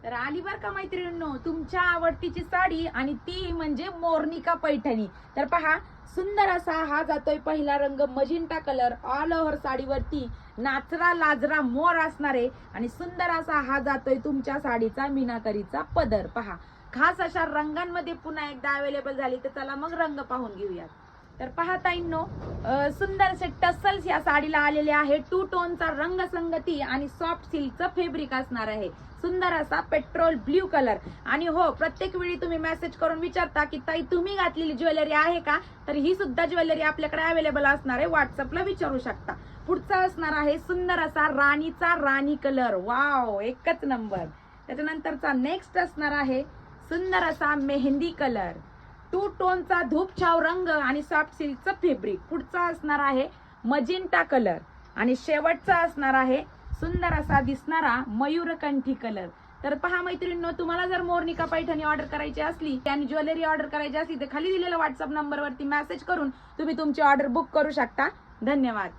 तर आली बर का मैत्रिणींनो तुमच्या आवडतीची साडी आणि ती म्हणजे मोरनिका पैठणी। तर पहा सुंदर असा हा जातोय पहिला रंग मजिंटा कलर, ऑल ओव्हर साडीवरती नाचरा लाजरा मोर असणारे आणि सुंदर असा हा जातोय तुमच्या साडीचा मीनाकरीचा पदर। पहा खास अशा रंगांमध्ये पुन्हा एकदा अवेलेबल झाली तर चला मग रंग पाहून घेऊयात। तर पहा ताईंनो सुंदर से टसल्स या साडीला आलेले आहे। टू टोनचा रंगसंगती आणि सॉफ्ट सिल्कचं फॅब्रिक असणार आहे। सुंदर असा पेट्रोल ब्ल्यू कलर आणि हो प्रत्येक वेळी तुम्ही मेसेज करून विचारता की ताई तुम्ही घातलेली ज्वेलरी आहे का, तर ही सुद्धा ज्वेलरी आपल्याकडे अवेलेबल असणार आहे, व्हॉट्सअपला विचारू शकता। पुढचा असणार आहे सुंदर असा राणीचा राणी कलर, वाव एकच नंबर। त्याच्यानंतरचा नेक्स्ट असणार आहे सुंदर असा मेहंदी कलर, टू टोनचा धूपछाव रंग आणि सॉफ्ट सिल्कचं फॅब्रिक। पुढचा असणार आहे मजिंटा कलर आणि शेवटचा असणार आहे सुंदर असा दिसणारा मयूरकंठी कलर। तर पहा मैत्रिणींनो तुम्हाला जर मोरनिका पैठणी ऑर्डर करायची असली आणि ज्वेलरी ऑर्डर करायची असली तर खाली दिलेल्या व्हॉट्सअप नंबरवरती मेसेज करून तुम्ही तुमची ऑर्डर बुक करू शकता। धन्यवाद।